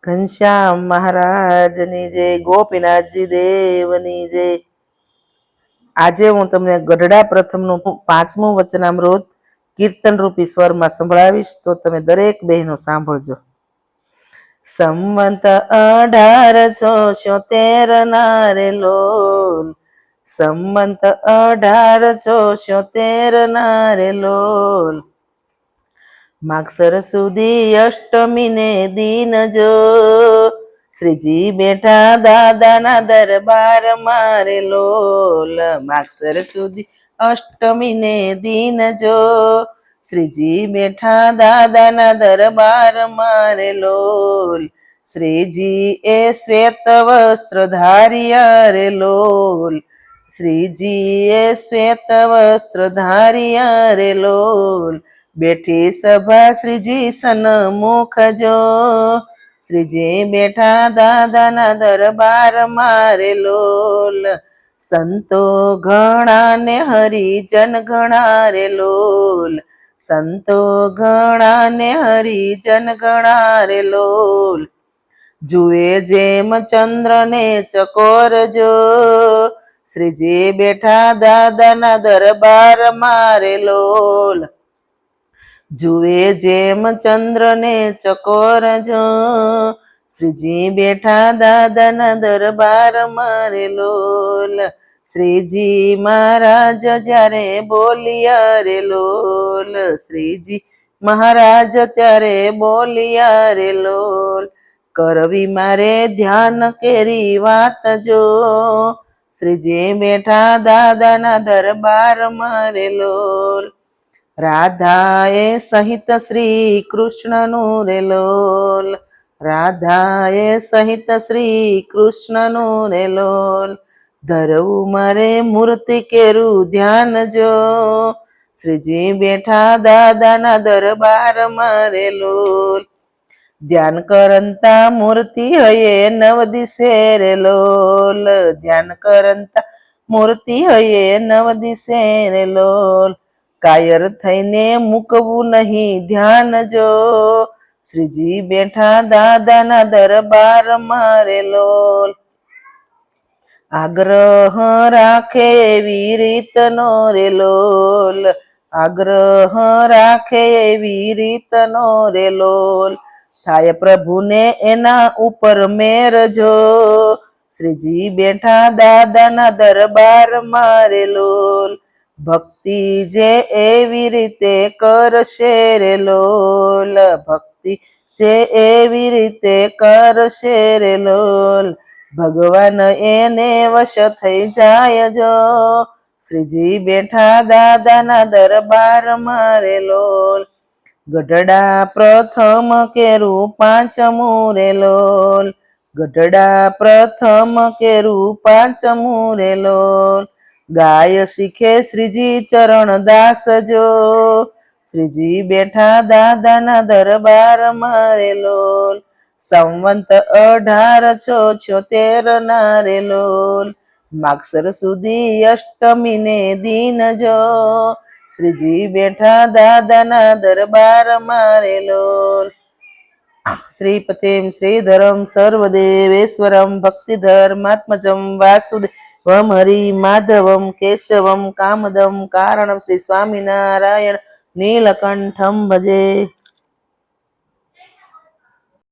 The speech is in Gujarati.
ઘનશ્યામ મહારાજની જય, ગોપીનાથજી દેવની જય। આજે હું તમને ગઢડા પ્રથમનું 5મું વચનામૃત કીર્તન રૂપી સ્વરમાં સંભળાવીશ, તો તમે દરેક બહેનો સાંભળજો। સંવંત 1876 ના રે લોલ, સંવંત 1876 ના રે લોલ, માગસર સુધી અષ્ટમી ને દિન જો, શ્રીજી બેઠા દાદાના દરબાર મારે લોલ, માગસર સુધી અષ્ટમી ને દિન જો, શ્રીજી બેઠા દાદાના દરબાર મારે લોલ, શ્રીજી એ શ્વેત વસ્ત્ર ધારિયા રે લોલ, શ્રીજી એ શ્વેત વસ્ત્ર ધારિયા રે લોલ, બેઠી સભા શ્રીજી સન્મુખ જો, શ્રીજી બેઠા દાદાના દરબાર મારે લોલ, સંતો ઘણા ને હરિજન ઘણા રે લોલ, સંતો ઘણા ને હરિજન ઘણા રે લોલ, જુએ જેમ ચંદ્ર ને ચકોર જો, શ્રીજી બેઠા દાદાના દરબાર મારે લોલ, જુએ જેમ ચંદ્ર ને ચકોર જો, શ્રીજી બેઠા દાદાના દરબાર મારે લોલ, શ્રીજી મહારાજ જ્યારે બોલિયા રે લોલ, શ્રીજી મહારાજ ત્યારે બોલિયા રે લોલ, કરવી મારે ધ્યાન કેરી વાત જો, શ્રીજી બેઠા દાદાના દરબાર મારે લોલ, રાધાએ સહિત શ્રી કૃષ્ણનું રે લોલ, રાધાએ સહિત શ્રી કૃષ્ણનું રે લોલ, ધરવું મારે મૂર્તિ કેરું ધ્યાન જો, શ્રીજી બેઠા દાદાના દરબાર મારે લોલ, ધ્યાન કરંતા મૂર્તિ હયે નવ દિશે રે લોલ, ધ્યાન કરંતા મૂર્તિ હયે નવ દિશે રે લોલ, કાયર થઈને મૂકવું નહીં ધ્યાન જો, શ્રીજી બેઠા દાદાના દરબાર મારે લોલ, આગ્રહ રાખે એવી રીતનો રે લોલ, આગ્રહ રાખે એવી રીતનો રે લોલ, થાય પ્રભુને એના ઉપર મેર જો, શ્રીજી બેઠા દાદાના દરબાર મારે લોલ, ભક્તિ જે એવી રીતે કરશે રે લોલ, ભક્તિ જે એવી રીતે કરશે રે લોલ, ભગવાન એને વશ થઈ જાય જો, શ્રીજી બેઠા દાદાના દરબાર મારે લોલ, ગઢડા પ્રથમ કેરું 5મું રે લોલ, ગઢડા પ્રથમ કેરું 5મું રે લોલ, ગાય શીખે શ્રીજી ચરણ દાસ જો, શ્રીજી બેઠા દાદાના દરબાર મારે લોલ, સંવંત 1876 ના રે લોલ, માગસર સુધી અષ્ટમી ને દિન જો, શ્રીજી બેઠા દાદાના દરબાર મારે લોલ, શ્રીપતિમ શ્રીધરમ સર્વદેવેશ્વરમ ભક્તિધર્માત્મજમ વાસુદેવમ હરિ માધવમ કેશવમ કામદમ કારણમ શ્રી સ્વામિનારાયણ નીલકંઠમ ભજે।